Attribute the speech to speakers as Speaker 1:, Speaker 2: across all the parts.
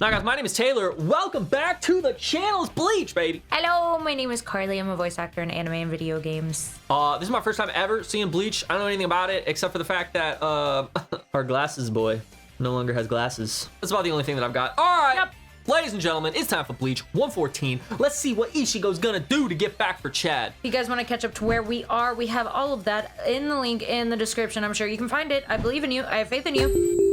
Speaker 1: Now guys, my name is Taylor. Welcome back to the channel. It's Bleach, baby.
Speaker 2: Hello, my name is Karlii. I'm a voice actor in anime and video games.
Speaker 1: This is my first time ever seeing Bleach. I don't know anything about it except for the fact that our glasses boy no longer has glasses. That's about the only thing that I've got. All right,
Speaker 2: Yep.
Speaker 1: Ladies and gentlemen, it's time for Bleach 114. Let's see what Ichigo's gonna do to get back for Chad.
Speaker 2: If you guys want to catch up to where we are, we have all of that in the link in the description. I'm sure you can find it. I believe in you. I have faith in you.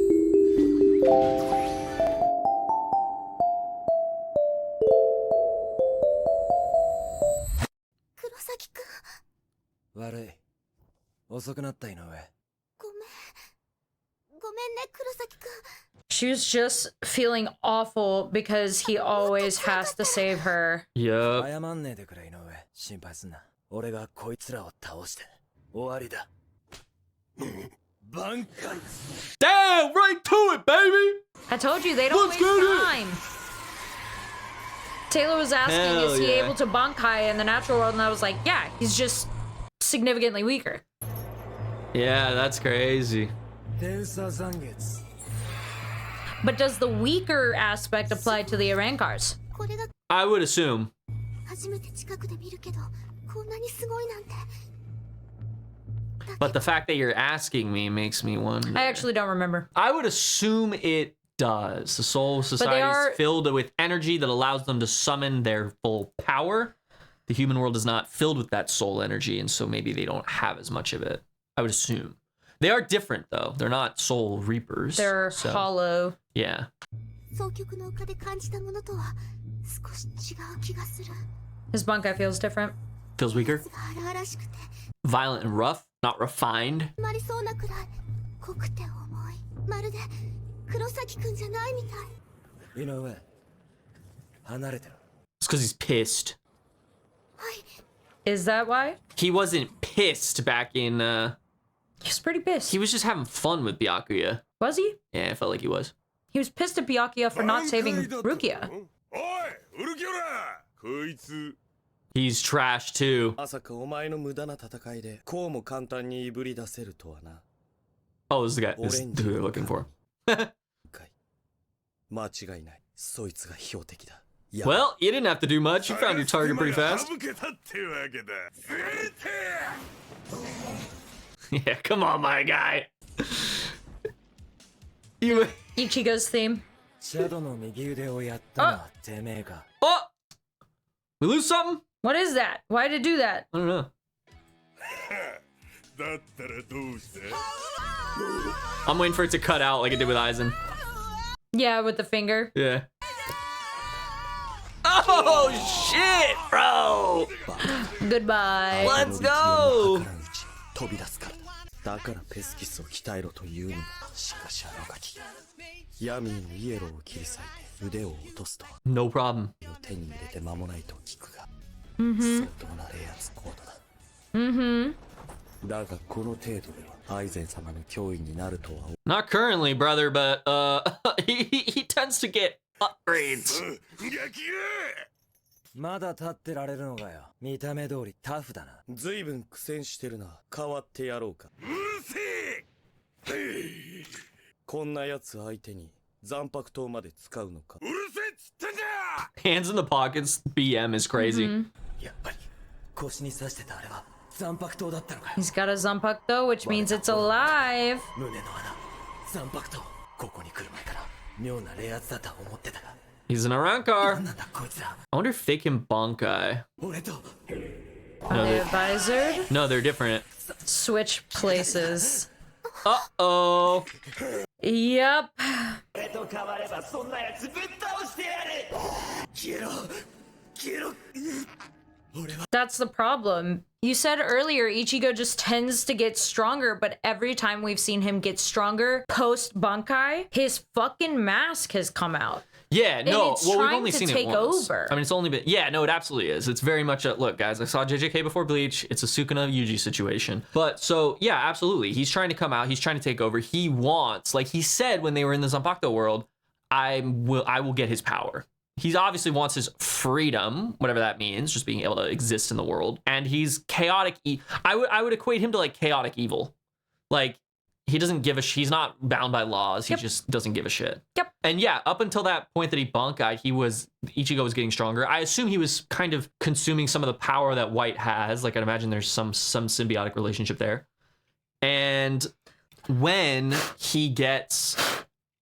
Speaker 2: She was just feeling awful because he always has to save her.
Speaker 1: Yup. Damn, right to it, baby.
Speaker 2: I told you, they don't waste time. Taylor was asking,
Speaker 1: Hell
Speaker 2: is he
Speaker 1: yeah.
Speaker 2: able to Bankai in the natural world? And I was like, yeah, he's just significantly weaker.
Speaker 1: Yeah, that's crazy.
Speaker 2: But does the weaker aspect apply to the Arrancars?
Speaker 1: I would assume. But the fact that you're asking me makes me wonder.
Speaker 2: I actually don't remember.
Speaker 1: I would assume it does. The Soul Society is filled with energy that allows them to summon their full power. The human world is not filled with that soul energy, and so maybe they don't have as much of it. I would assume. They are different, though. They're not soul reapers.
Speaker 2: They're hollow.
Speaker 1: Yeah.
Speaker 2: His Bankai feels different.
Speaker 1: Feels weaker. Violent and rough, not refined. It's because he's pissed.
Speaker 2: Is that why?
Speaker 1: He wasn't pissed back in,
Speaker 2: He was pretty pissed.
Speaker 1: He was just having fun with Byakuya.
Speaker 2: Was he?
Speaker 1: Yeah, it felt like he was.
Speaker 2: He was pissed at Byakuya for not saving Rukia.
Speaker 1: He's trash too. Oh, this is the guy. This is who they're looking for. Well, you didn't have to do much. You found your target pretty fast. Yeah, come on, my guy. You.
Speaker 2: Ichigo's theme.
Speaker 1: Oh! We lose something?
Speaker 2: What is that? Why did it do that?
Speaker 1: I don't know. I'm waiting for it to cut out like it did with Aizen.
Speaker 2: Yeah, with the finger.
Speaker 1: Yeah. Oh, shit, bro!
Speaker 2: Goodbye.
Speaker 1: Let's go! No problem. Not currently, brother, but he tends to get upgrades. Hands in the pockets, BM is crazy.
Speaker 2: He's got a Zanpakuto, which means it's alive.
Speaker 1: He's an Arrancar. I wonder if they can Bankai.
Speaker 2: Are they advisored?
Speaker 1: No, they're different.
Speaker 2: Switch places.
Speaker 1: Uh-oh.
Speaker 2: Yep. That's the problem. You said earlier Ichigo just tends to get stronger, but every time we've seen him get stronger post Bankai, his fucking mask has come out.
Speaker 1: Yeah, no,
Speaker 2: it's
Speaker 1: well, we've
Speaker 2: trying
Speaker 1: only
Speaker 2: to
Speaker 1: seen
Speaker 2: take
Speaker 1: it once.
Speaker 2: over.
Speaker 1: I mean, it's only been, yeah, no, it absolutely is. It's very much a, look, guys, I saw JJK before Bleach. It's a Sukuna Yuji situation. But so, yeah, absolutely. He's trying to come out. He's trying to take over. He wants, like he said when they were in the Zanpakuto world, I will get his power. He obviously wants his freedom, whatever that means, just being able to exist in the world. And he's chaotic. I would equate him to like chaotic evil. Like he doesn't give a he's not bound by laws. He
Speaker 2: Yep.
Speaker 1: just doesn't give a shit.
Speaker 2: Yep.
Speaker 1: And yeah, up until that point that he Bunkai, Ichigo was getting stronger. I assume he was kind of consuming some of the power that White has. Like I'd imagine there's some symbiotic relationship there. And when he gets,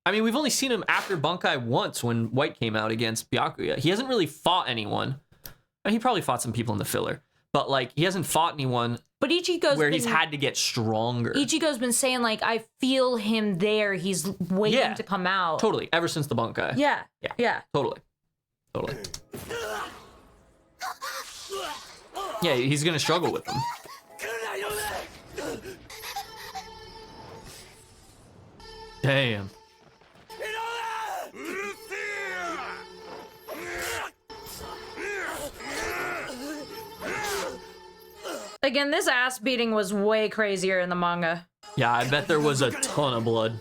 Speaker 1: I mean, we've only seen him after Bunkai once when White came out against Byakuya. He hasn't really fought anyone. I mean, he probably fought some people in the filler, but like he hasn't fought anyone.
Speaker 2: But Ichigo's
Speaker 1: where he's had to get stronger.
Speaker 2: Ichigo's been saying like, I feel him there. He's waiting to come out.
Speaker 1: Totally. Ever since the Bunkai.
Speaker 2: Yeah.
Speaker 1: Totally. Yeah, he's gonna struggle with them. Damn.
Speaker 2: Again, this ass beating was way crazier in the manga.
Speaker 1: Yeah, I bet there was a ton of blood.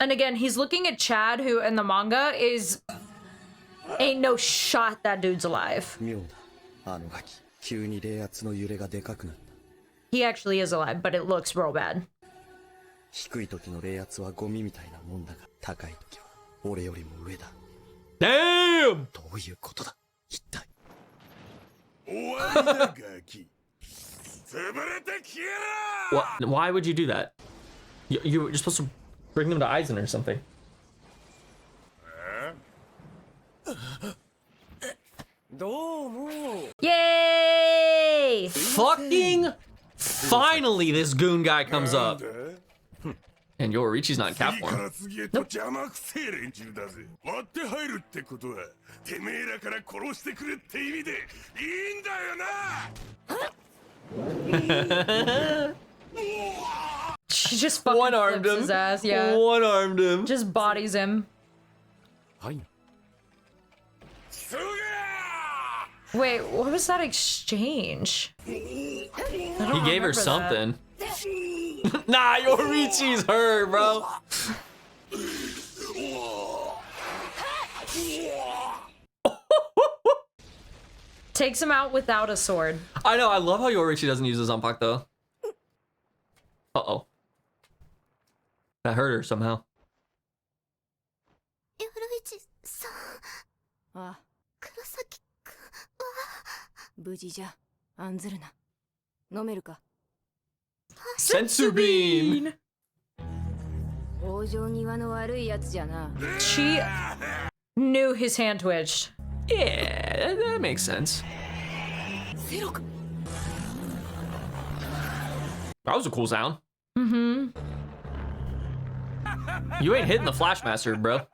Speaker 2: And again, he's looking at Chad, who in the manga is... Ain't no shot that dude's alive. He actually is alive, but it looks real bad.
Speaker 1: Damn! What? Why would you do that? You're supposed to bring them to Aizen or something.
Speaker 2: Yay!
Speaker 1: Fucking finally, this goon guy comes up. And Yoruichi's not in cap form.
Speaker 2: She just fucking
Speaker 1: One-armed
Speaker 2: flips
Speaker 1: him.
Speaker 2: his ass, yeah.
Speaker 1: One-armed him.
Speaker 2: Just bodies him. Wait, what was that exchange?
Speaker 1: He gave her something. Nah, Yoruichi's hurt, bro.
Speaker 2: Takes him out without a sword.
Speaker 1: I know, I love how Yoruichi doesn't use his Zanpakuto though. Uh-oh. That hurt her somehow.
Speaker 3: あ、黒崎くんは無事じゃ。案ずるな。飲めるか。
Speaker 1: Sensu bean!
Speaker 3: 往生際の悪いやつじゃな。
Speaker 2: She knew his hand twitched.
Speaker 1: Yeah, that makes sense.
Speaker 3: ゼロか。
Speaker 1: That was a cool sound.
Speaker 2: Mm-hmm.
Speaker 1: You ain't hitting the Flashmaster, bro.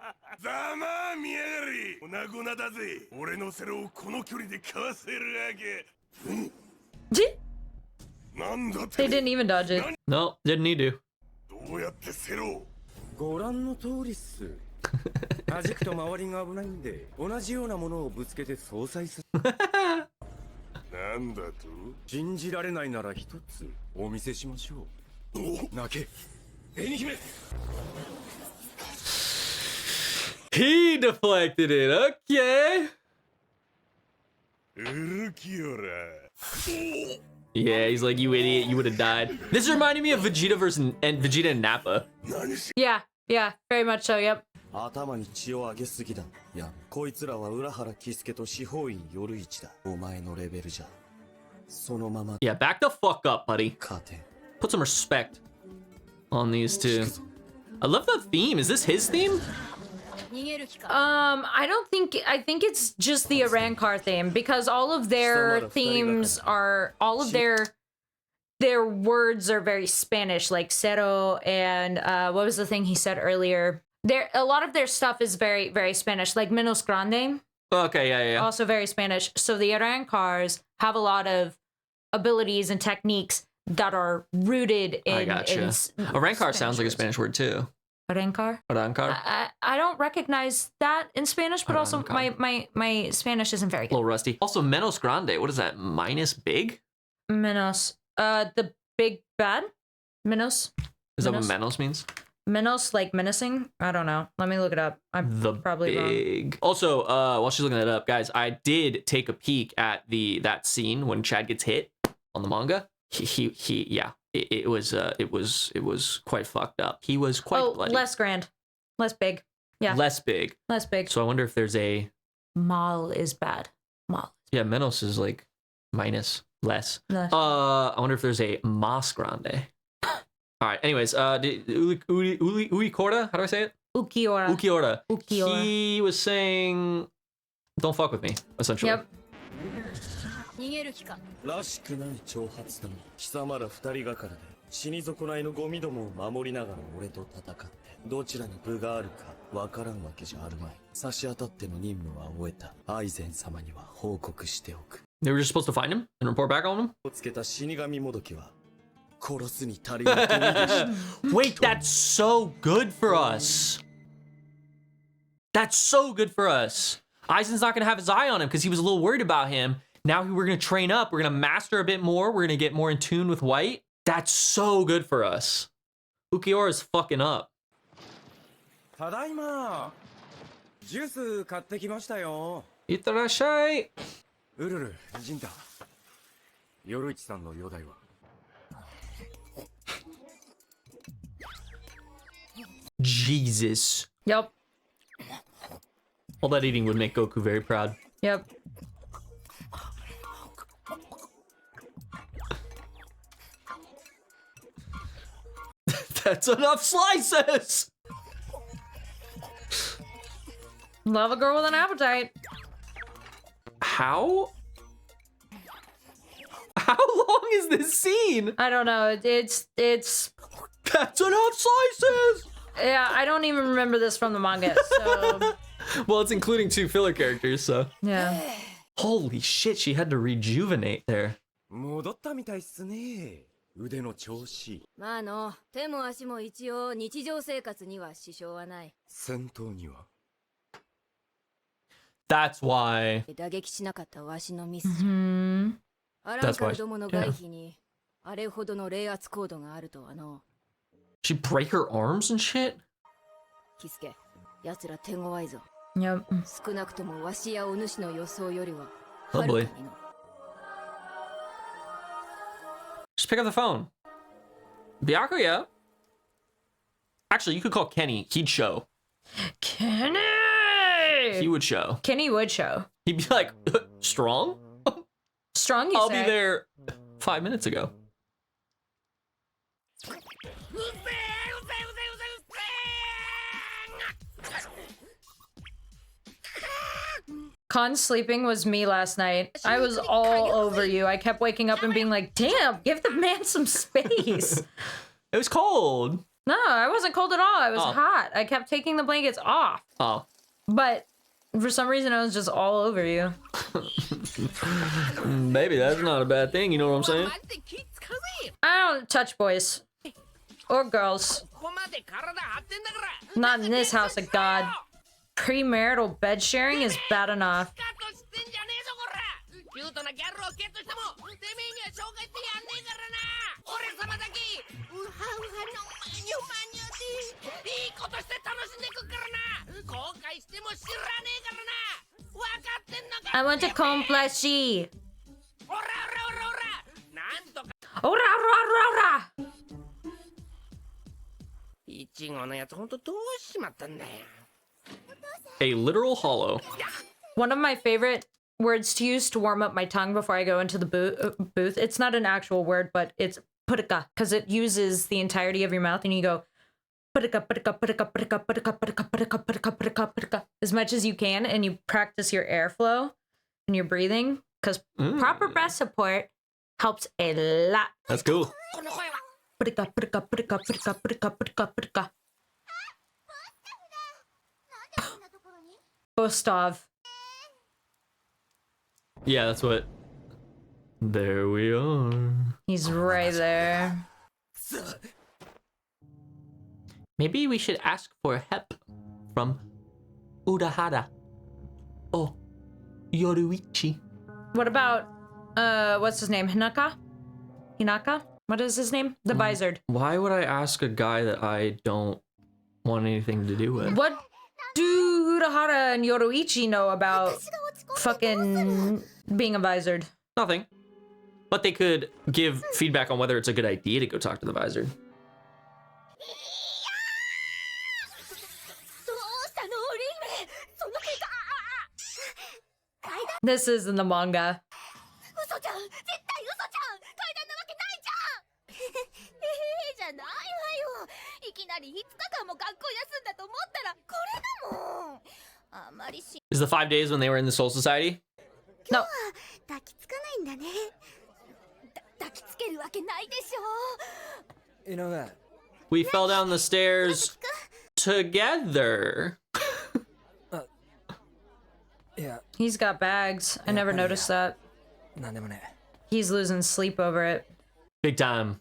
Speaker 2: They didn't even dodge it.
Speaker 1: No, didn't need to.
Speaker 4: ご覧の通りっす。弾くと周りが危ないんで、同じようなものをぶつけて相殺する。なんだと？信じられないなら一つお見せしましょう。泣け。紅姫。
Speaker 1: He deflected it, okay. Yeah, he's like, you idiot, you would have died. This reminded me of Vegeta and Vegeta and Nappa.
Speaker 2: Yeah, very much so, yep.
Speaker 4: 頭に血を上げすぎだ。いや、こいつらは浦原喜助と司法院夜市だ。お前のレベルじゃ。そのまま
Speaker 1: Yeah, back the fuck up, buddy.
Speaker 4: 勝てん。
Speaker 1: Put some respect on these two. I love the theme. Is this his theme?
Speaker 3: 逃げる気か。
Speaker 2: I think it's just the Arrancar theme because all of their themes are all of their words are very Spanish, like cero and what was the thing he said earlier? A lot of their stuff is very, very Spanish, like menos grande,
Speaker 1: Okay, yeah.
Speaker 2: also very Spanish. So the Arrancars have a lot of abilities and techniques that are rooted in.
Speaker 1: I gotcha. Arrancar sounds like a Spanish word too.
Speaker 2: Arrancar?
Speaker 1: Arrancar.
Speaker 2: I don't recognize that in Spanish, but also my Spanish isn't very
Speaker 1: A
Speaker 2: good.
Speaker 1: little rusty. Also, menos grande. What is that? Minus big?
Speaker 2: Menos. The big bad? Menos?
Speaker 1: Is that what
Speaker 2: Menos?
Speaker 1: menos means?
Speaker 2: Minos, like menacing? I don't know. Let me look it up. I'm
Speaker 1: The
Speaker 2: probably wrong.
Speaker 1: big. Also, while she's looking that up, guys, I did take a peek at that scene when Chad gets hit on the manga. Yeah, it was quite fucked up. He was quite bloody.
Speaker 2: Less grand, less big. Yeah,
Speaker 1: Less big.
Speaker 2: less big.
Speaker 1: So I wonder if there's a
Speaker 2: Mal is bad. Mal.
Speaker 1: yeah. Menos is like minus less.
Speaker 2: Less.
Speaker 1: I wonder if there's a Mas Grande. All right. Anyways, Ulquiora, how do I say it?
Speaker 2: Ulquiora.
Speaker 1: Ulquiora.
Speaker 2: Ulquiora.
Speaker 1: He was saying, "Don't fuck with me," essentially.
Speaker 2: Yep.
Speaker 3: 逃げる気か。
Speaker 4: らしくない挑発だ。貴様ら二人がかりで死に損ないのゴミどもを守りながら俺と戦ってどちらに分があるかわからんわけじゃあるまい。差し当たっての任務は終えた。アイゼン様には報告しておく。
Speaker 1: They were just supposed to find him and report back on him.
Speaker 4: をつけた死神もどきは殺すに足りない富でした。
Speaker 1: Wait, that's so good for us. That's so good for us. Aizen's not gonna have his eye on him because he was a little worried about him. Now we're gonna train up. We're gonna master a bit more. We're gonna get more in tune with White. That's so good for us. Ulquiora's fucking up.
Speaker 4: ただいま。ジュース買ってきましたよ。
Speaker 1: Itterashai.
Speaker 4: うるる、ジンタ。夜市さんの容体は。
Speaker 1: Jesus.
Speaker 2: Yep.
Speaker 1: All that eating would make Goku very proud.
Speaker 2: Yep.
Speaker 1: That's enough slices.
Speaker 2: Love a girl with an appetite.
Speaker 1: How long is this scene?
Speaker 2: I don't know. It's
Speaker 1: That's enough slices.
Speaker 2: yeah. I don't even remember this from the manga. So
Speaker 1: Well, it's including 2 filler characters, so.
Speaker 2: yeah.
Speaker 1: Holy shit, she had to rejuvenate there.
Speaker 4: 戻ったみたいっすね。腕の調子。
Speaker 3: まあ手も足も一応日常生活には支障はない。
Speaker 4: 戦闘には。
Speaker 1: That's why.
Speaker 3: 打撃しなかったわしのミスじゃ。
Speaker 2: Hmm.
Speaker 3: アランカルどもの外皮にあれほどの冷圧コードがあるとはの。
Speaker 1: She break her arms and shit?
Speaker 3: キスケ、奴ら手強いぞ。
Speaker 2: Yep.
Speaker 3: 少なくともわしやお主の予想よりは。
Speaker 1: Oh
Speaker 3: はる
Speaker 1: boy.
Speaker 3: かにの。
Speaker 1: Just pick up the phone. Byakuya? Actually, you could call Kenny. He'd show.
Speaker 2: Kenny.
Speaker 1: He would show.
Speaker 2: Kenny would show.
Speaker 1: He'd be like, strong?
Speaker 2: Strong, you
Speaker 1: I'll
Speaker 2: say.
Speaker 1: be there 5 minutes ago.
Speaker 2: Khan sleeping was me last night. I was all over you. I kept waking up and being like, damn, give the man some space.
Speaker 1: It was cold.
Speaker 2: No, I wasn't cold at all. I was
Speaker 1: Oh.
Speaker 2: hot. I kept taking the blankets off.
Speaker 1: Oh.
Speaker 2: But for some reason, I was just all over you.
Speaker 1: Maybe that's not a bad thing, you know what I'm saying?
Speaker 2: I don't touch boys. Or girls. Not in this house of God. Premarital bed sharing is bad enough. I want to comb fleshy. Ora, ora, ora.
Speaker 5: イチゴのやつほんとどうしまったんだよ。
Speaker 1: A literal hollow.
Speaker 2: One of my favorite words to use to warm up my tongue before I go into the booth. It's not an actual word, but it's putaka, because it uses the entirety of your mouth, and you go putaka, putaka, putaka, putaka, putaka, putaka, putaka, putaka, putaka, putaka, as much as you can, and you practice your airflow and your breathing, because proper breath support helps a lot.
Speaker 1: That's cool.
Speaker 2: Putaka, putaka, putaka, putaka, putaka, putaka, putaka. Bostov.
Speaker 1: Yeah, that's what. There we are.
Speaker 2: He's right there.
Speaker 1: Maybe we should ask for help from Urahara. Oh, Yoruichi.
Speaker 2: What about, what's his name? Hinaka? Hinaka? What is his name? The Visored.
Speaker 1: Why would I ask a guy that I don't want anything to do with.
Speaker 2: What do Urahara and Yoruichi know about fucking being a visored?
Speaker 1: Nothing. But they could give feedback on whether it's a good idea to go talk to the Visored.
Speaker 2: This is in the manga.
Speaker 1: Is the 5 days when they were in the Soul Society?
Speaker 2: No.
Speaker 1: We fell down the stairs together.
Speaker 6: Yeah.
Speaker 2: He's got bags. I never noticed that. He's losing sleep over it.
Speaker 1: Big time.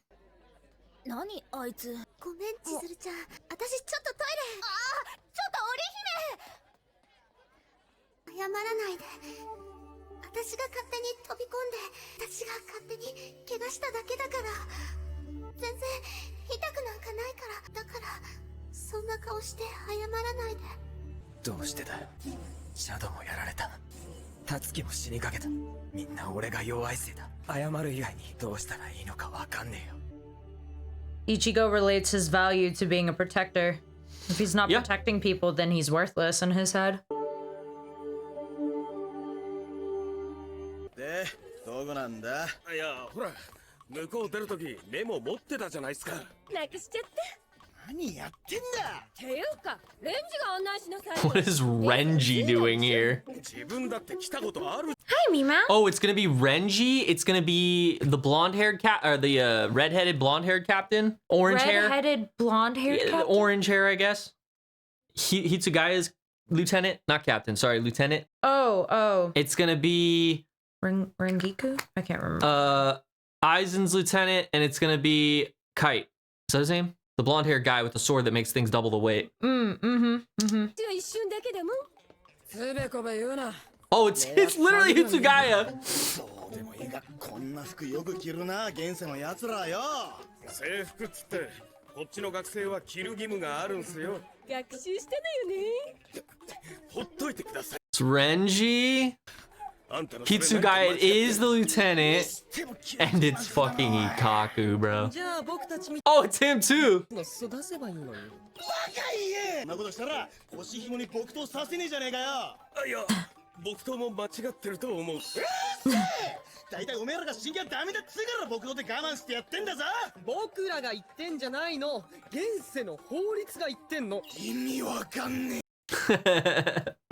Speaker 3: 何あいつごめん千鶴ちゃん私ちょっとトイレちょっと織姫謝らないで私が勝手に飛び込んで私が勝手に怪我しただけだから全然痛くなんかないからだからそんな顔して謝らないで
Speaker 6: どうしてだシャドウもやられたタツキも死にかけたみんな俺が弱いせいだ謝る以外にどうしたらいいのかわかんねえよ
Speaker 2: Ichigo relates his value to being a protector. If he's not protecting people, then he's worthless in his head.
Speaker 4: でどこなんだいやほら向こう出るときメモ持ってたじゃないですか
Speaker 5: なくしちゃった
Speaker 4: 何やってんだ
Speaker 5: ていうかレンジが案内しなさい
Speaker 1: What is Renji doing here?
Speaker 4: 自分だって来たことある
Speaker 2: Hi, Mima.
Speaker 1: Oh, it's gonna be Renji. It's gonna be the blonde-haired cat, or the red-headed blonde-haired captain. Orange hair.
Speaker 2: Red-headed, blonde-haired
Speaker 1: Yeah, the
Speaker 2: captain?
Speaker 1: orange hair, I guess. Hitsugaya's lieutenant, not captain. Sorry, lieutenant.
Speaker 2: Oh.
Speaker 1: It's gonna be
Speaker 2: Rengiku? I can't remember.
Speaker 1: Aizen's lieutenant, and it's gonna be Kite. Is that his name? The blonde-haired guy with the sword that makes things double the weight.
Speaker 5: 一瞬だけでも
Speaker 6: つべこべ言うな
Speaker 1: Oh, it's literally Hitsugaya.
Speaker 7: そうでもいいがこんな服よく着るな現世のやつらよ
Speaker 4: 制服っつってこっちの学生は着る義務があるんすよ
Speaker 5: 学習したのよね
Speaker 4: ほっといてください
Speaker 1: It's Renji.
Speaker 4: あんたのそれなんか
Speaker 1: Hitsugaya is the lieutenant, and it's fucking Ikaku, bro.
Speaker 6: じゃあ僕たちみ
Speaker 1: Oh, it's him too.
Speaker 6: の巣出せばいいのに
Speaker 7: バカ言えそんなことしたら腰紐に木刀させねえじゃねえかよ
Speaker 4: いや僕とも間違ってると思う
Speaker 7: だいたいおめえらが死んぎゃダメだっつうから木刀で我慢してやってんだぞ
Speaker 6: 僕らが言ってんじゃないの現世の法律が言ってんの
Speaker 7: 意味わかんねえ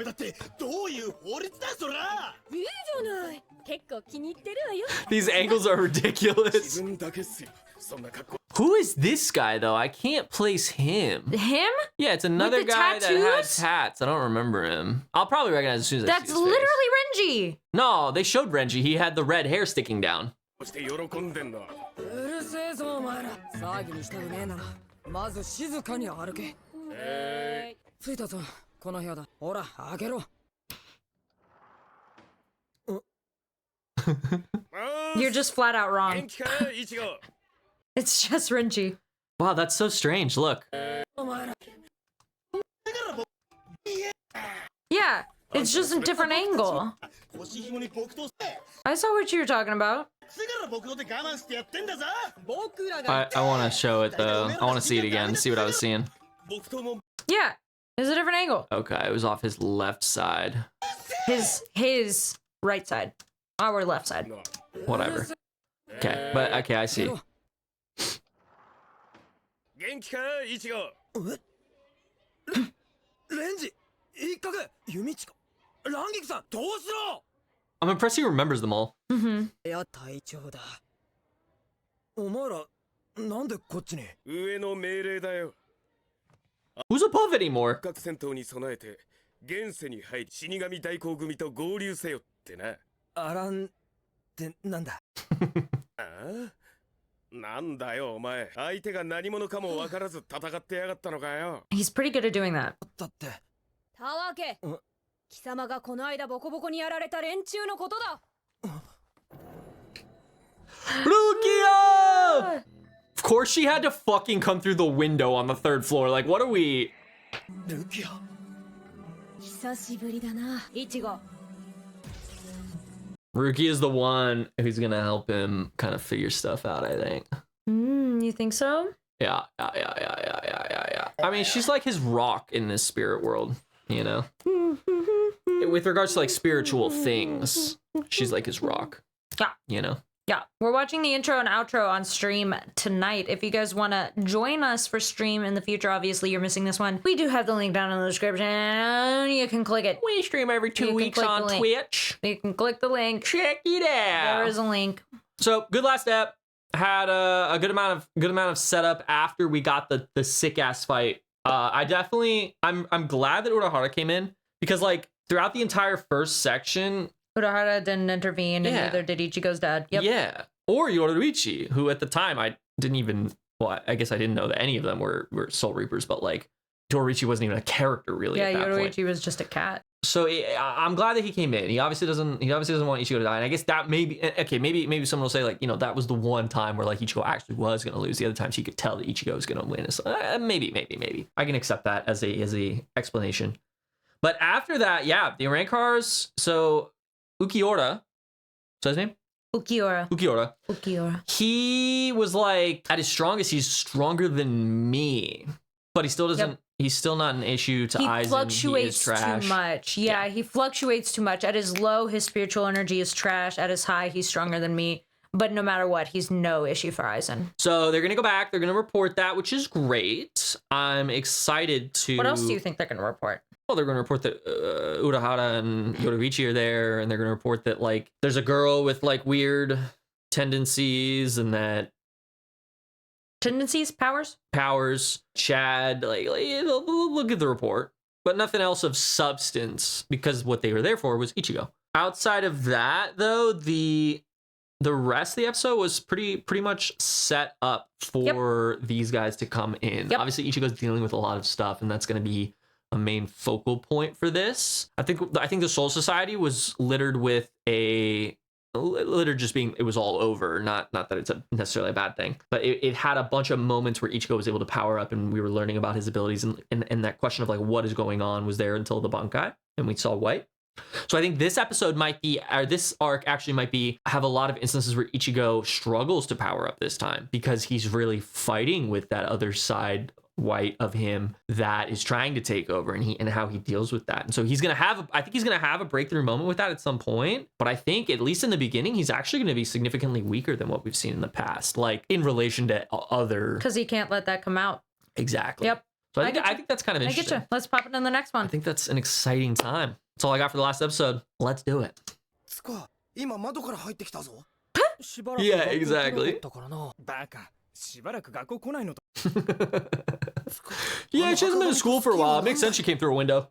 Speaker 7: だってどういう法律だそら
Speaker 5: いいじゃない結構気に入ってるわよ
Speaker 1: These angles are ridiculous.
Speaker 4: 自分だけっすよそんな格好
Speaker 1: Who is this guy though? I can't place him.
Speaker 2: Him?
Speaker 1: Yeah, it's another
Speaker 2: With the
Speaker 1: guy that had
Speaker 2: tattoos?
Speaker 1: tats. I don't remember him. I'll probably recognize as soon as I
Speaker 2: That's
Speaker 1: see his face.
Speaker 2: literally Renji.
Speaker 1: No, they showed Renji. He had the red hair sticking down.
Speaker 4: して喜んでんな
Speaker 6: うるせえぞお前ら騒ぎにしたくねえならまず静かに歩け着いたぞこの部屋だほら開けろ
Speaker 2: You're just flat out
Speaker 4: 元
Speaker 2: wrong.
Speaker 4: 気かイチゴ
Speaker 2: It's just Renji.
Speaker 1: Wow, that's so strange. Look.
Speaker 6: お前ら
Speaker 2: Yeah, it's just a different angle.
Speaker 7: 腰紐に木刀
Speaker 2: I saw what you were talking about.
Speaker 7: つうから木刀で我慢してやってんだぞ
Speaker 6: 僕らが
Speaker 1: I want to show it though. I want to see it again. See what I was seeing.
Speaker 4: 僕とも
Speaker 2: Yeah, it's a different angle.
Speaker 1: Okay, it was off his left side.
Speaker 2: His right side. Our left side.
Speaker 1: Whatever. Okay, but okay, I see.
Speaker 4: 元気かイチゴ
Speaker 6: レンジ一角弓近ランギクさんどうしろ
Speaker 1: I'm impressed he remembers them all.
Speaker 6: いや隊長だお前らなんでこっちに
Speaker 4: 上の命令だよ
Speaker 1: Who's above anymore?
Speaker 4: 各戦闘に備えて現世に入り死神代行組と合流せよってな
Speaker 6: アランってなんだ
Speaker 4: ああなんだよお前相手が何者かも分からず戦ってやがったのかよ
Speaker 2: He's pretty good at doing that.
Speaker 6: だって
Speaker 5: たわけ貴様がこの間ボコボコにやられた連中のことだ
Speaker 1: Rukia! Of course she had to fucking come through the window on the 3rd floor. Like, what are we...
Speaker 6: ルキア。
Speaker 5: 久しぶりだな、イチゴ。
Speaker 1: Rukia is the one who's gonna help him kind of figure stuff out, I think.
Speaker 2: You think so?
Speaker 1: Yeah. I mean, she's like his rock in this spirit world, you know? With regards to like spiritual things, she's like his rock.
Speaker 2: Yeah.
Speaker 1: You know?
Speaker 2: Yeah, we're watching the intro and outro on stream tonight. If you guys want to join us for stream in the future, obviously you're missing this one. We do have the link down in the description. You can click it.
Speaker 1: We stream every 2 weeks on Twitch.
Speaker 2: You can click the link.
Speaker 1: Check it out.
Speaker 2: There is a link.
Speaker 1: So good last step. Had a good amount of setup after we got the sick ass fight. I'm glad that Urahara came in because like throughout the entire first section,
Speaker 2: Urahara didn't intervene, and neither did Ichigo's dad. Yep.
Speaker 1: Yeah. Or Yoruichi, who at the time I didn't even, well, I guess I didn't know that any of them were Soul Reapers, but like Yoruichi wasn't even a character really at that point.
Speaker 2: Yoruichi was just a cat.
Speaker 1: So I'm glad that he came in. He obviously doesn't want Ichigo to die. And I guess that maybe someone will say like, you know, that was the one time where like Ichigo actually was going to lose. The other times he could tell that Ichigo was going to win. So, maybe. I can accept that as a explanation. But after that, yeah, the Arrancars, so Ulquiora, what's his name? Ulquiora. He was like, at his strongest, he's stronger than me. But he still doesn't, he's still not an issue to Aizen.
Speaker 2: He fluctuates too much. Yeah, he fluctuates too much. At his low, his spiritual energy is trash. At his high, he's stronger than me. But no matter what, he's no issue for Aizen.
Speaker 1: So they're going to go back. They're going to report that, which is great. I'm excited to...
Speaker 2: What else do you think they're going to report?
Speaker 1: Well, they're going to report that Urahara and Yoruichi are there, and they're going to report that, like, there's a girl with, like, weird tendencies, and that...
Speaker 2: Tendencies? Powers?
Speaker 1: Chad, like they'll look at the report, but nothing else of substance, because what they were there for was Ichigo. Outside of that, though, the rest of the episode was pretty much set up for these guys to come in. Obviously, Ichigo's dealing with a lot of stuff, and that's going to be a main focal point for this. I think the Soul Society was littered with just being, it was all over. Not that it's necessarily a bad thing, but it had a bunch of moments where Ichigo was able to power up, and we were learning about his abilities, and that question of like what is going on was there until the Bankai, and we saw White. So I think this episode might be, or this arc actually might be, have a lot of instances where Ichigo struggles to power up this time because he's really fighting with that other side, White, of him that is trying to take over, and how he deals with that. And so I think he's gonna have a breakthrough moment with that at some point. But I think at least in the beginning, he's actually gonna be significantly weaker than what we've seen in the past, like in relation to other.
Speaker 2: Because he can't let that come out.
Speaker 1: Exactly.
Speaker 2: Yep.
Speaker 1: So I think that's kind of interesting.
Speaker 2: I get you. Let's pop it in the next one.
Speaker 1: I think that's an exciting time. That's all I got for the last episode. Let's do it. Yeah, exactly. Yeah, she hasn't been in school for a while. It makes sense she came through a window.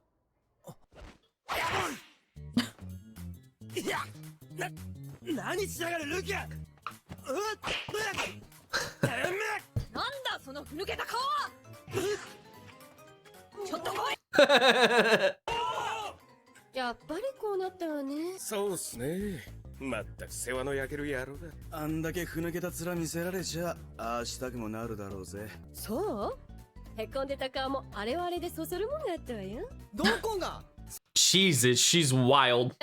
Speaker 1: Jesus, she's wild.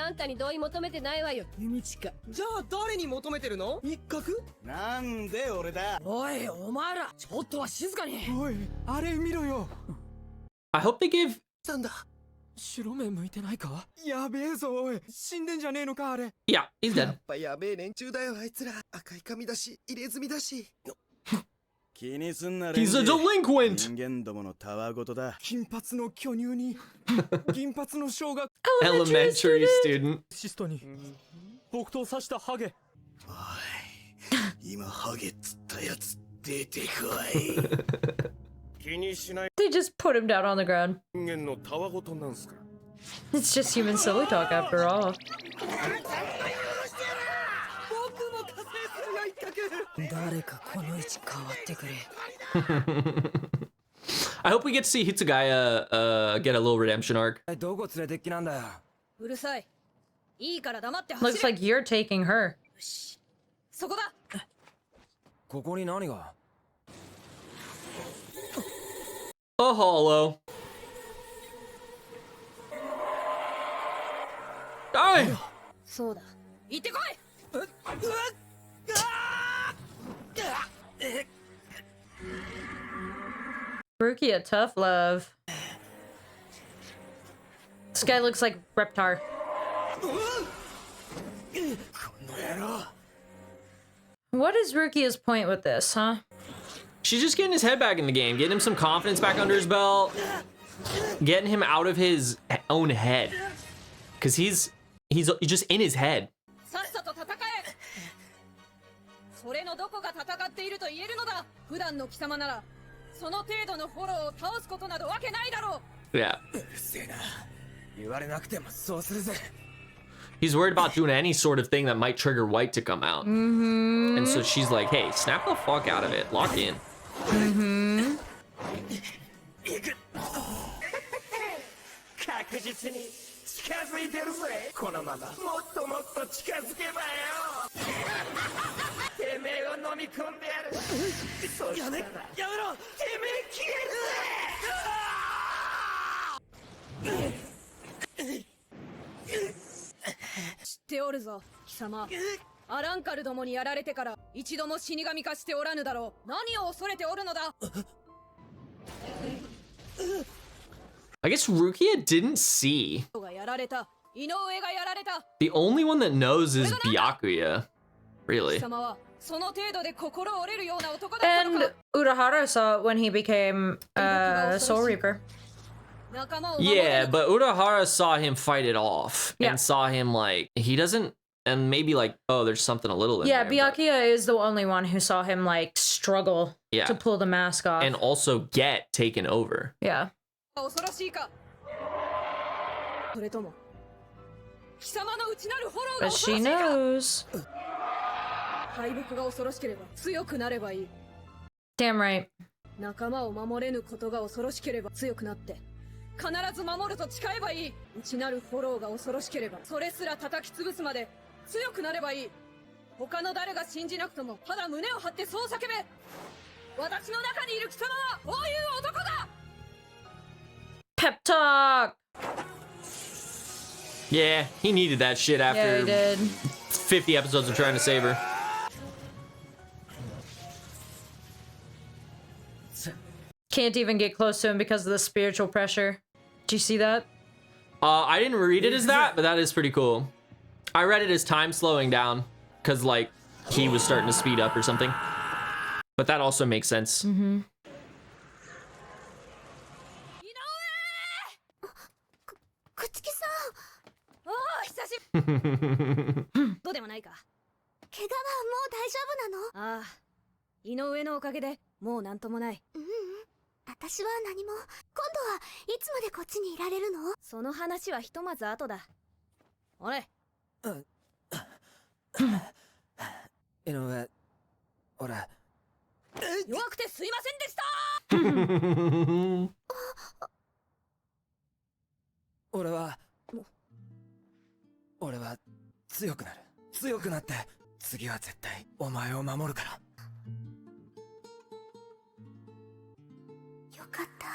Speaker 1: I hope they give... Yeah, he's dead. He's a delinquent! Elementary student.
Speaker 2: They just put him down on the ground. It's just human silly talk after all.
Speaker 1: I hope we get to see Hitsugaya get a little redemption arc.
Speaker 2: Looks like you're taking her.
Speaker 1: A hollow. Die!
Speaker 5: そうだ行ってこい
Speaker 2: Rukia, tough love. This guy looks like Reptar. What is Rukia's point with this, huh?
Speaker 1: She's just getting his head back in the game, getting him some confidence back under his belt, getting him out of his own head. Cause he's just in his head.
Speaker 5: さっさと戦えそれのどこが戦っていると言えるのだ普段の貴様ならその程度のフォローを倒すことなどわけないだろう
Speaker 1: Yeah.
Speaker 6: うるせえな言われなくてもそうするぜ
Speaker 1: He's worried about doing any sort of thing that might trigger White to come out. And so she's like, hey, snap the fuck out of it. Lock in.
Speaker 4: 確実に近づいてるぜこのままもっともっと近づけばよてめえを飲み込んでやるそしたらやめろてめえ消えるぜ
Speaker 5: 知っておるぞ貴様アランカルどもにやられてから一度も死神化しておらぬだろう何を恐れておるのだ
Speaker 1: I guess Rukia didn't see.
Speaker 5: がやられた井上がやられた
Speaker 1: The only one that knows is Byakuya.
Speaker 5: 貴
Speaker 1: Really.
Speaker 5: 様はその程度で心折れるような男だったの
Speaker 2: And
Speaker 5: か
Speaker 2: Urahara saw it when he became Soul Reaper.
Speaker 5: 仲間を守れ
Speaker 1: Yeah,
Speaker 5: ぬ
Speaker 1: but Urahara saw him fight it off
Speaker 2: Yeah.
Speaker 1: and saw him like, he doesn't, and maybe like, oh, there's something a little in
Speaker 2: Yeah,
Speaker 1: there. but-
Speaker 2: Byakuya is the only one who saw him like struggle
Speaker 1: Yeah.
Speaker 2: to pull the mask off.
Speaker 1: And also get taken over.
Speaker 2: Yeah.
Speaker 5: 恐ろしいかそれとも貴様の内なるフォローが
Speaker 2: But
Speaker 5: 恐ろ
Speaker 2: she
Speaker 5: しいか
Speaker 2: knows.
Speaker 5: 敗北が恐ろしければ強くなればいい
Speaker 2: Damn right.
Speaker 5: 仲間を守れぬことが恐ろしければ強くなって必ず守ると誓えばいい内なるフォローが恐ろしければそれすら叩き潰すまで強くなればいい他の誰が信じなくともただ胸を張ってそう叫べ私の中にいる貴様はこういう男だ
Speaker 2: Pep talk.
Speaker 1: Yeah, he needed that shit
Speaker 2: Yeah,
Speaker 1: after
Speaker 2: he did.
Speaker 1: 50 episodes of trying to save her.
Speaker 2: Can't even get close to him because of the spiritual pressure. Do you see that?
Speaker 1: I didn't read it as that, but that is pretty cool. I read it as time slowing down because like he was starting to speed up or something. But that also makes sense.
Speaker 3: 朽木さん
Speaker 5: おお久しぶりどうでもないか
Speaker 3: 怪我はもう大丈夫なの
Speaker 5: ああ井上のおかげでもうなんともない
Speaker 3: 私は何も今度はいつまでこっちにいられるの
Speaker 5: その話はひとまず後だおい
Speaker 6: 井上俺
Speaker 5: 弱くてすいませんでした
Speaker 6: 俺は強くなる強くなって次は絶対お前を守るから
Speaker 3: よかった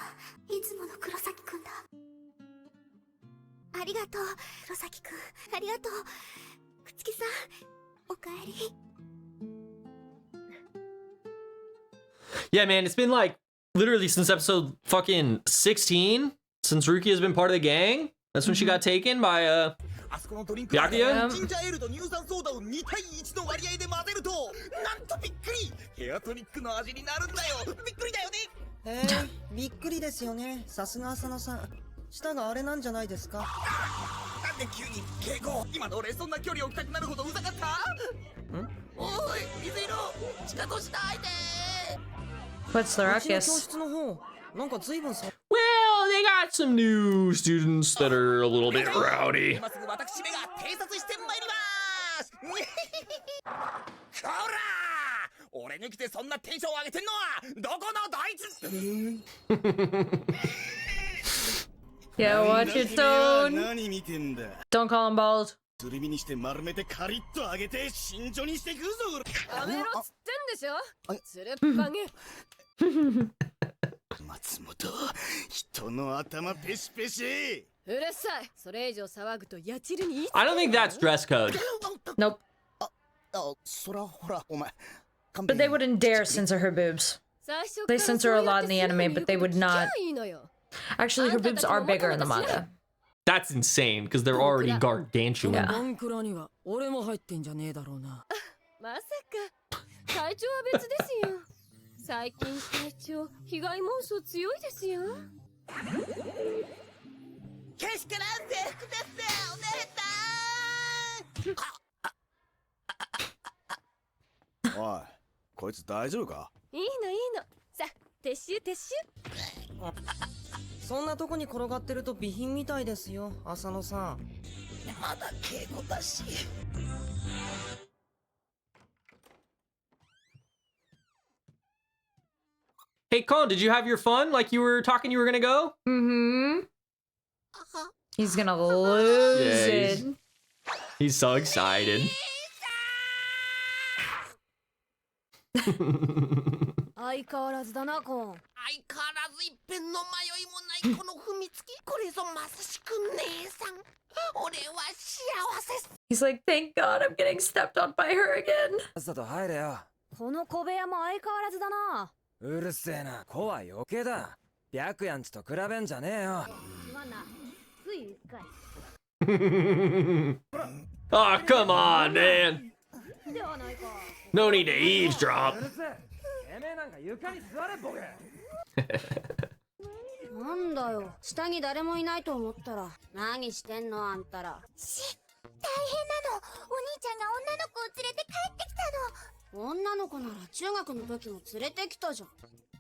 Speaker 3: いつもの黒崎くんだありがとう黒崎くんありがとう朽木さんおかえり
Speaker 1: Yeah, man, it's been like literally since episode fucking 16 since Rukia has been part of the gang. That's when she got taken by
Speaker 7: あそこのドリンクは
Speaker 1: Byakuya?
Speaker 7: ジンジャーエールと乳酸ソーダを2対1の割合で混ぜるとなんとびっくりヘアトニックの味になるんだよびっくりだよね
Speaker 8: びっくりですよね。さすが浅野さん。舌があれなんじゃないですか。
Speaker 7: なんで急に敬語今の俺そんな距離を置きたくなるほどうざかったおい水色近としないで
Speaker 2: What's the
Speaker 8: うちの教
Speaker 2: ruckus?
Speaker 8: 室の方、なんか随分さ。
Speaker 1: well, they got some new students that are a little bit rowdy.
Speaker 7: 今すぐ私めが偵察してまいりますこら俺抜きでそんなテンション上げてんのはどこのどいつ
Speaker 2: Yeah, watch your tone.
Speaker 7: 何見てんだ
Speaker 2: Don't call him bald.
Speaker 7: すり身にして丸めてカリッと揚げて慎重にしていくぞ
Speaker 5: やめろっつってんでしょつるっぱげ
Speaker 7: 松本人の頭ペシペシ
Speaker 5: うるさい。それ以上騒ぐとやちるに。
Speaker 1: I don't think that's dress code.
Speaker 2: Nope.
Speaker 7: そらほらお前
Speaker 2: But they wouldn't dare censor her boobs. They censor a lot in the anime, but they would not. Actually, her boobs are bigger in the manga.
Speaker 1: That's insane because they're already gargantuan.
Speaker 2: Yeah.
Speaker 5: バンクラには俺も入ってんじゃねえだろうな。まさか隊長は別ですよ。最近隊長被害妄想強いですよ。
Speaker 7: けしからん制服ですお姉さん
Speaker 4: おい、こいつ大丈夫か？
Speaker 5: いいのいいの。さ、撤収撤収。
Speaker 8: そんなとこに転がってると備品みたいですよ、浅野さん。
Speaker 7: まだ敬語だし。
Speaker 1: Hey, Con, did you have your fun? Like you were talking you were gonna go?
Speaker 2: Mm-hmm. He's gonna lose
Speaker 1: Yeah,
Speaker 2: it.
Speaker 1: He's so excited.
Speaker 5: 相変わらずだな、コン。
Speaker 7: 相変わらず一片の迷いもないこの踏みつき、これぞまさしく姉さん。俺は幸せっす。
Speaker 2: He's like, thank God I'm getting stepped on by her again.
Speaker 6: さっさと入れよ。
Speaker 5: この小部屋も相変わらずだな。
Speaker 6: うるせえな、子は余計だ。白夜んちと比べんじゃねえよ。
Speaker 5: まな、ついうっかり。
Speaker 1: Oh, come on, man.
Speaker 5: ではないか。
Speaker 1: No need to eavesdrop.
Speaker 6: うるせえ。てめえなんか床に座れボケ。
Speaker 5: なんだよ、下に誰もいないと思ったら何してんのあんたら。
Speaker 3: 大変なの。お兄ちゃんが女の子を連れて帰ってきたの。
Speaker 5: 女の子なら中学の時も連れてきたじゃん。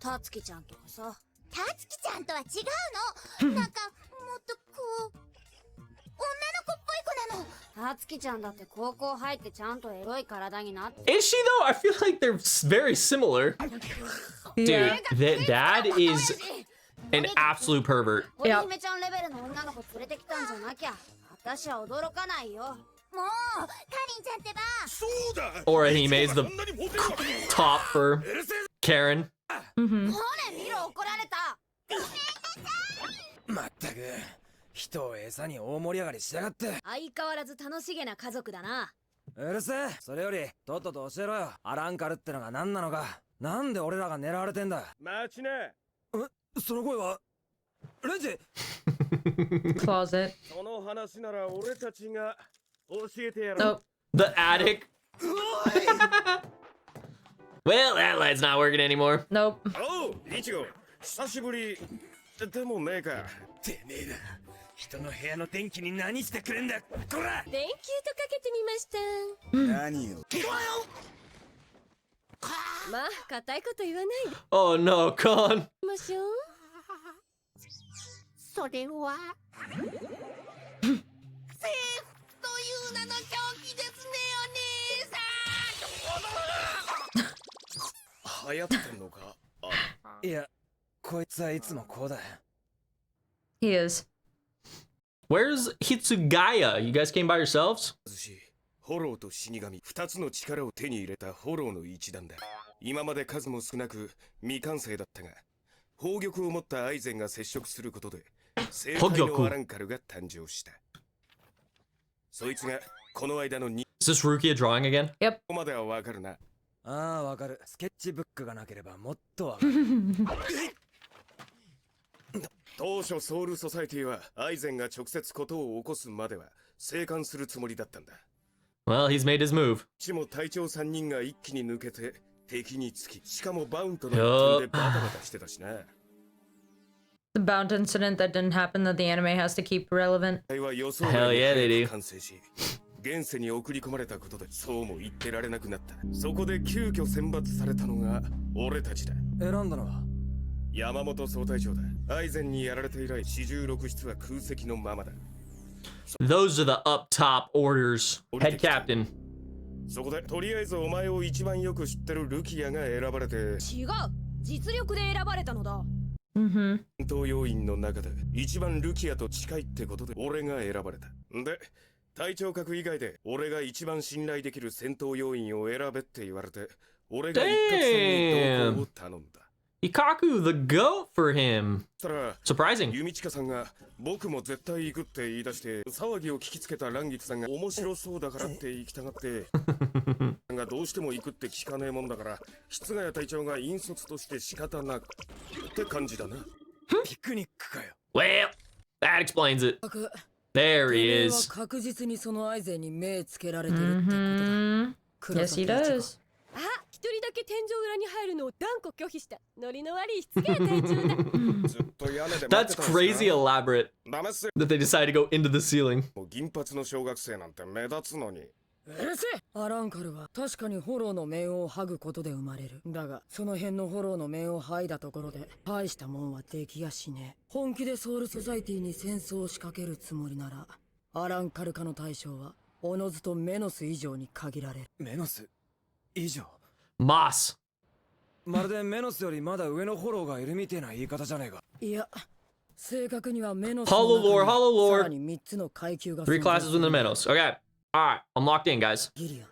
Speaker 5: たつきちゃんとかさ。
Speaker 3: たつきちゃんとは違うの。なんかもっとこう女の子っぽい子なの。
Speaker 5: たつきちゃんだって高校入ってちゃんとエロい体になって。
Speaker 1: Is she though? I feel like they're very similar. Dude, that dad is an absolute pervert.
Speaker 5: 堀姫ちゃんレベルの女の子連れてきたんじゃなきゃ私は驚かないよ。
Speaker 3: もうかりんちゃんってば。
Speaker 4: そうだ。
Speaker 1: Or Ahime's the top for Karen.
Speaker 2: Mm-hmm.
Speaker 5: ほれ見ろ、怒られた。
Speaker 6: まったく、人を餌に大盛り上がりしやがって。
Speaker 5: 相変わらず楽しげな家族だな。
Speaker 6: うるせえ。それよりとっとと教えろよ。アランカルってのが何なのか。なんで俺らが狙われてんだ。
Speaker 4: 待ちな。
Speaker 6: その声はレンジ。
Speaker 2: Closet.
Speaker 4: その話なら俺たちが教えてやる。
Speaker 2: Nope.
Speaker 1: The attic. Well, that light's not working anymore.
Speaker 2: Nope.
Speaker 4: おう、イチゴ。久しぶり。でもねえか。
Speaker 6: てめえだ。人の部屋の電気に何してくれんだ。こら。
Speaker 5: 電球とかけてみました。
Speaker 4: 何よ。
Speaker 5: まあ固いこと言わないで
Speaker 1: Oh no, Con.
Speaker 5: ましょう。
Speaker 7: それは制服という名の狂気ですねお姉さん。
Speaker 4: 流行ってんのか。
Speaker 6: いや、こいつはいつもこうだ。
Speaker 2: He is.
Speaker 1: Where's Hitsugaya? You guys came by yourselves?
Speaker 4: フォローと死神2つの力を手に入れたフォローの一団だ。今まで数も少なく未完成だったが、宝玉を持ったアイゼンが接触することで正解のアランカルが誕生した。そいつがこの間の2
Speaker 1: Is this Rukia drawing again?
Speaker 4: ここまではわかるな。
Speaker 6: ああ、わかる。スケッチブックがなければもっとわかる。
Speaker 4: 当初ソウルソサイティはアイゼンが直接ことを起こすまでは生還するつもりだったんだ。
Speaker 1: Well, he's made his move.
Speaker 4: しも隊長3人が一気に抜けて敵につき、しかもバウントの一点でバタバタしてたしな。
Speaker 2: The bound incident that didn't happen that the anime has to keep relevant.
Speaker 1: Hell yeah, they do.
Speaker 4: 完成し、現世に送り込まれたことでそうも言ってられなくなった。そこで急遽選抜されたのが俺たちだ。
Speaker 6: 選んだのは
Speaker 4: 山本総隊長だ。アイゼンにやられて以来、四十六室は空席のままだ。
Speaker 1: Those are the up top orders. Head captain.
Speaker 4: そこでとりあえずお前を一番よく知ってるルキアが選ばれて。
Speaker 5: 違う、実力で選ばれたのだ。
Speaker 2: Mm-hmm.
Speaker 4: 戦闘要員の中で一番ルキアと近いってことで俺が選ばれた。で、隊長格以外で俺が一番信頼できる戦闘要員を選べって言われて、俺が一攫千に同行を頼んだ。
Speaker 1: Ikaku, the goat for him. Surprising.
Speaker 4: 弓近さんが僕も絶対行くって言い出して騒ぎを聞きつけた蘭菊さんが面白そうだからって行きたがってがどうしても行くって聞かねえもんだから室ヶ谷隊長が引率として仕方なくって感じだな。
Speaker 6: ピクニックかよ。
Speaker 1: Well, that explains it. There he is.
Speaker 5: 確実にそのアイゼンに目つけられてるってことだ。
Speaker 2: Yes, he does.
Speaker 9: あ、一人だけ天井裏に入るのを断固拒否したノリの悪いしつけえ隊長だ。
Speaker 4: ずっと屋根で待
Speaker 1: That's
Speaker 4: ってたんす
Speaker 1: crazy
Speaker 4: な
Speaker 1: elaborate
Speaker 4: ダメっすよ。
Speaker 1: that they decided to go into the ceiling.
Speaker 4: 銀髪の小学生なんて目立つのに。
Speaker 5: うるせえ。アランカルは確かにフォローの面を剥ぐことで生まれる。だがその辺のフォローの面を剥いだところで大したもんはできやしねえ。本気でソウルソサイティに戦争を仕掛けるつもりならアランカル化の対象はおのずとメノス以上に限られる。
Speaker 6: メノス以上。
Speaker 1: Moss.
Speaker 6: まるでメノスよりまだ上のフォローがいるみてえな言い方じゃねえか。
Speaker 5: いや、正確にはメノス
Speaker 1: Hollow Lord, Hollow
Speaker 5: さ
Speaker 1: Lord.
Speaker 5: らに3つの階級が
Speaker 1: Three classes within the Menos. Okay. Alright, I'm locked in, guys.
Speaker 5: ギリア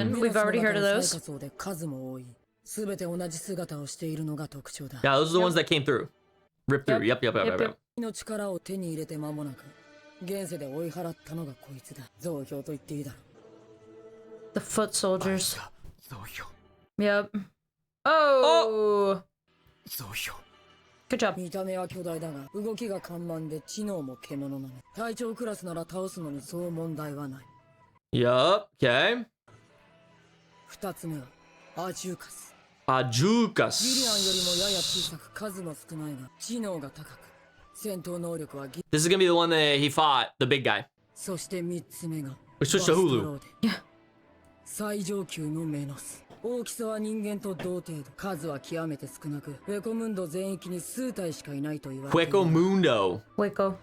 Speaker 5: ン
Speaker 1: Gillian.
Speaker 2: We've already heard of those.
Speaker 5: 最下層で数も多い。すべて同じ姿をしているのが特徴だ。
Speaker 1: Yeah, those are the ones that came through. Ripped through. Yep, yep, yep, yep, yep.
Speaker 5: の力を手に入れて間もなく、現世で追い払ったのがこいつだ。増票と言っていいだろう。
Speaker 2: The foot soldiers.
Speaker 6: 増票。
Speaker 2: Yep. Oh.
Speaker 6: 増票。
Speaker 2: Good job.
Speaker 5: 見た目は巨大だが、動きが緩慢で知能も獣なの。隊長クラスなら倒すのにそう問題はない。
Speaker 1: Yup, okay.
Speaker 5: 二つ目は、アジューカス。
Speaker 1: Ajukas.
Speaker 5: ギリアンよりもやや小さく数も少ないが、知能が高く、戦闘能力は
Speaker 1: This is gonna be the one that he fought, the big guy.
Speaker 5: そして三つ目が、
Speaker 1: We switched to Hulu.
Speaker 5: 最上級のメノス。大きさは人間と同程度、数は極めて少なく、ウェコムンド全域に数体しかいないと言われている。
Speaker 1: Hueco Mundo.
Speaker 2: Waco.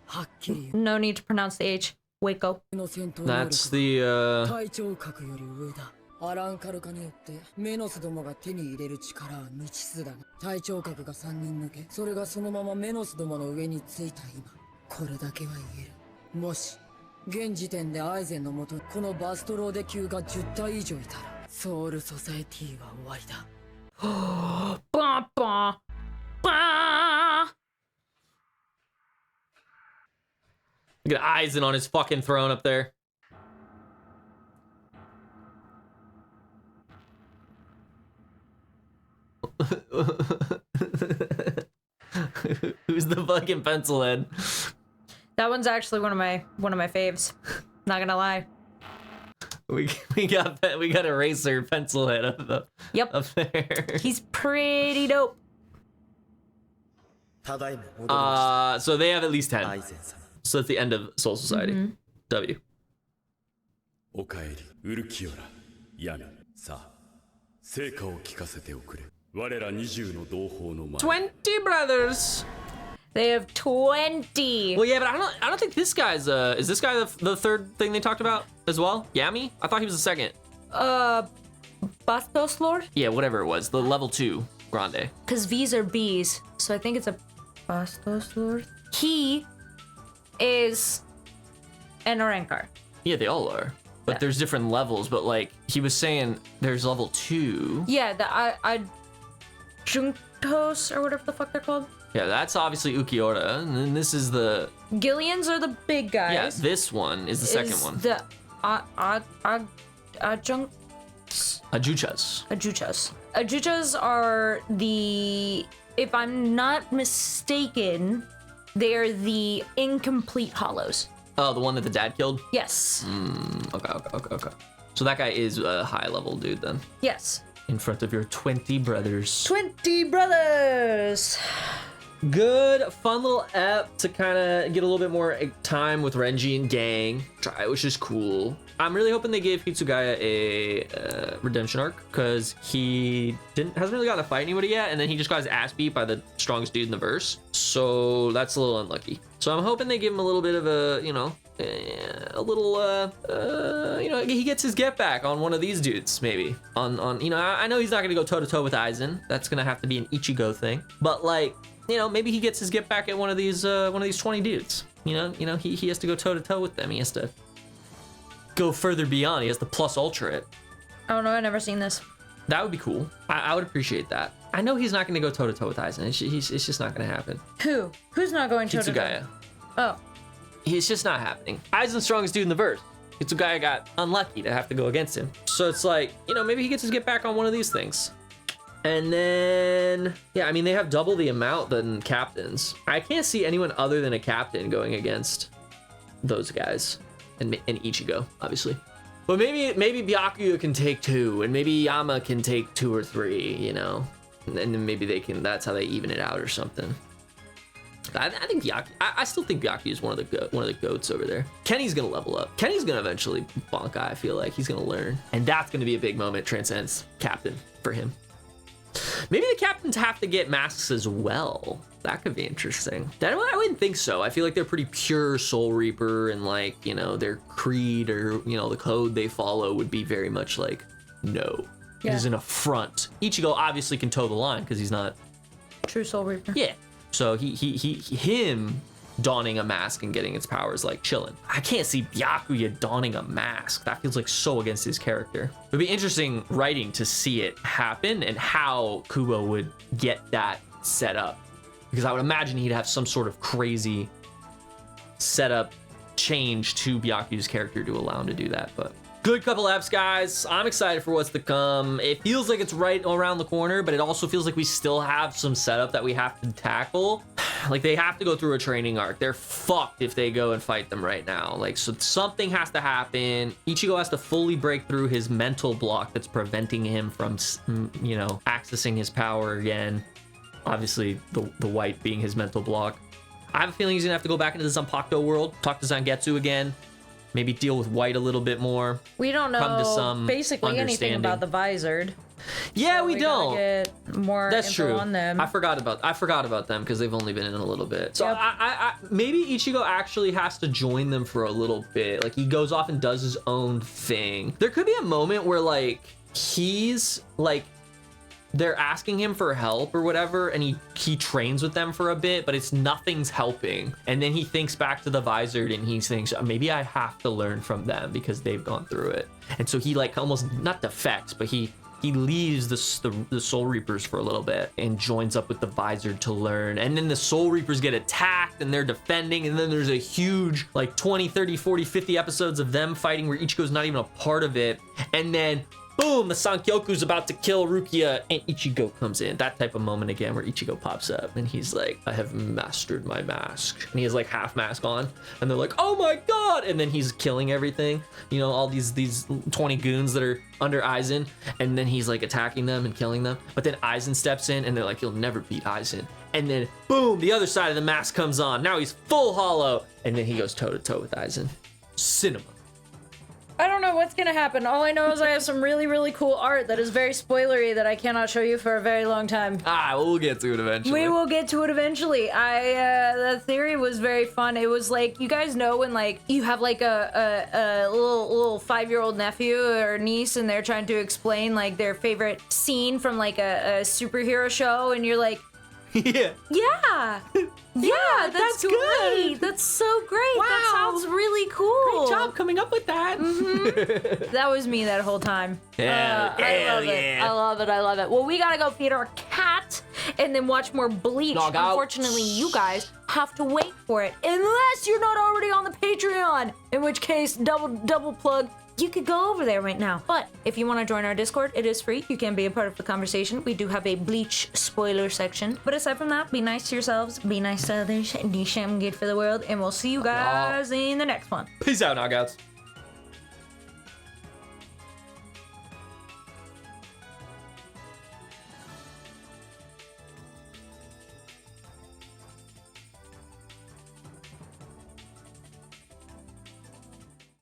Speaker 5: はっきり言う。
Speaker 2: No need to pronounce the H. Waco.
Speaker 5: の戦闘能力
Speaker 1: That's the
Speaker 5: 隊長格より上だ。アランカル化によってメノスどもが手に入れる力は未知数だが、隊長格が3人抜け、それがそのままメノスどもの上についた今、これだけは言える。もし現時点でアイゼンのもとこのバストローデ級が10体以上いたらソウルソサエティは終わりだ。
Speaker 2: Bah, bah, bah.
Speaker 1: Look at Aizen on his fucking throne up there. Who's the fucking pencil head?
Speaker 2: That one's actually one of my faves. Not gonna lie.
Speaker 1: We got Eraser pencil head up there.
Speaker 2: He's pretty dope.
Speaker 6: ただいま戻りま
Speaker 1: So they have at least
Speaker 6: した。
Speaker 1: 10.
Speaker 6: アイゼン様。
Speaker 1: So that's the end of Soul Society. W.
Speaker 4: おかえり、ウルキオラ、ヤミ。さあ、成果を聞かせておくれ。我ら20の同胞の前。
Speaker 1: 20 brothers.
Speaker 2: They have 20.
Speaker 1: Well, yeah, but I don't think this guy's is this guy the third thing they talked about as well? Yami? I thought he was the second.
Speaker 2: Bastos Lord?
Speaker 1: Yeah, whatever it was. The level 2 Grande.
Speaker 2: Because V's are B's. So I think it's a Bastos Lord. He is an Arrancar.
Speaker 1: Yeah, they all are. But
Speaker 2: Yeah.
Speaker 1: there's different levels, but like he was saying there's level 2.
Speaker 2: Yeah, the Juntos or whatever the fuck they're called.
Speaker 1: Yeah, that's obviously Ulquiora, and then this is the
Speaker 2: Gillians are the big guys.
Speaker 1: yeah, this one is the second
Speaker 2: Is
Speaker 1: one.
Speaker 2: The Ajuchas.
Speaker 1: Ajuchas.
Speaker 2: Ajuchas are the, if I'm not mistaken, they're the incomplete hollows.
Speaker 1: Oh, the one that the dad killed?
Speaker 2: Yes.
Speaker 1: Okay. So that guy is a high level dude then.
Speaker 2: Yes.
Speaker 1: In front of your 20 brothers.
Speaker 2: 20 brothers.
Speaker 1: Good, fun little ep to kind of get a little bit more time with Renji and gang, which is cool. I'm really hoping they gave Hitsugaya a redemption arc because he hasn't really gotten to fight anybody yet, and then he just got his ass beat by the strongest dude in the verse. So that's a little unlucky. So I'm hoping they give him a little bit of a, you know, he gets his get back on one of these dudes, maybe. On you know, I know he's not gonna go toe to toe with Aizen. That's gonna have to be an Ichigo thing. But like, you know, maybe he gets his get back at one of these 20 dudes. You know, he has to go toe to toe with them. He has to go further beyond. He has to plus ultra it.
Speaker 2: Oh no, I've never seen this.
Speaker 1: That would be cool. I would appreciate that. I know he's not going to go toe to toe with Aizen. It's just not going to happen.
Speaker 2: Who's not going toe to toe?
Speaker 1: Hitsugaya.
Speaker 2: Oh.
Speaker 1: It's just not happening. Aizen's strongest dude in the verse. Hitsugaya got unlucky to have to go against him. So it's like, you know, maybe he gets to get back on one of these things. And then, yeah, I mean, they have double the amount than captains. I can't see anyone other than a captain going against those guys. And Ichigo, obviously. But maybe Byakuya can take 2, and maybe Yama can take 2 or 3, you know? And then maybe they can, that's how they even it out or something. I think Byakuya, I still think Byakuya is one of the goats over there. Kenny's gonna level up. Kenny's gonna eventually Bankai, I feel like. He's gonna learn. And that's gonna be a big moment, transcends captain for him. Maybe the captains have to get masks as well. That could be interesting. I wouldn't think so. I feel like they're pretty pure Soul Reaper, and like, you know, their creed or, you know, the code they follow would be very much like, no. Yeah. It is an affront. Ichigo obviously can toe the line because he's not
Speaker 2: True Soul Reaper.
Speaker 1: Yeah. So him donning a mask and getting its powers like chilling. I can't see Byakuya donning a mask. That feels like so against his character. It would be interesting writing to see it happen and how Kubo would get that set up. Because I would imagine he'd have some sort of crazy setup change to Byakuya's character to allow him to do that. But good couple eps, guys. I'm excited for what's to come. It feels like it's right around the corner, but it also feels like we still have some setup that we have to tackle. Like, they have to go through a training arc. They're fucked if they go and fight them right now. Like, so something has to happen. Ichigo has to fully break through his mental block that's preventing him from, you know, accessing his power again. Obviously, the white being his mental block. I have a feeling he's gonna have to go back into the Zanpakuto world, talk to Zangetsu again, maybe deal with white a little bit more.
Speaker 2: We don't know basically anything about the Visored.
Speaker 1: Yeah,
Speaker 2: so
Speaker 1: we don't.
Speaker 2: Get more
Speaker 1: That's
Speaker 2: info
Speaker 1: true.
Speaker 2: on them.
Speaker 1: I forgot about them because they've only been in a little bit. So I maybe Ichigo actually has to join them for a little bit. Like, he goes off and does his own thing. There could be a moment where like he's like, they're asking him for help or whatever, and he trains with them for a bit, but nothing's helping. And then he thinks back to the Visored and he thinks, maybe I have to learn from them because they've gone through it. And so he like almost not defects, but he leaves the Soul Reapers for a little bit and joins up with the Visored to learn. And then the Soul Reapers get attacked and they're defending, and then there's a huge like 20, 30, 40, 50 episodes of them fighting where Ichigo's not even a part of it. And then boom, the Sankyoku's about to kill Rukia and Ichigo comes in. That type of moment again where Ichigo pops up and he's like, I have mastered my mask. And he has like half mask on and they're like, oh my God. And then he's killing everything. You know, all these 20 goons that are under Aizen. And then he's like attacking them and killing them. But then Aizen steps in and they're like, you'll never beat Aizen. And then boom, the other side of the mask comes on. Now he's full hollow. And then he goes toe to toe with Aizen. Cinema.
Speaker 2: I don't know what's gonna happen. All I know is I have some really, really cool art that is very spoilery that I cannot show you for a very long time.
Speaker 1: We'll get to it eventually.
Speaker 2: We will get to it eventually. The theory was very fun. It was like, you guys know when like you have like a little 5-year-old nephew or niece and they're trying to explain like their favorite scene from like a superhero show, and you're like, yeah, that's great.
Speaker 1: good.
Speaker 2: That's so great.
Speaker 1: Wow.
Speaker 2: That sounds really cool.
Speaker 1: Great job coming up with that.
Speaker 2: That was me that whole time.
Speaker 1: Yeah,
Speaker 2: I love it. Well, we gotta go feed our cat and then watch more Bleach.
Speaker 1: Dog out.
Speaker 2: Unfortunately, you guys have to wait for it unless you're not already on the Patreon, in which case, double plug. You could go over there right now. But if you want to join our Discord, it is free. You can be a part of the conversation. We do have a Bleach spoiler section. But aside from that, be nice to yourselves, be nice to others, and do something good for the world. And we'll see you guys in the next one.
Speaker 1: Peace out, knockouts.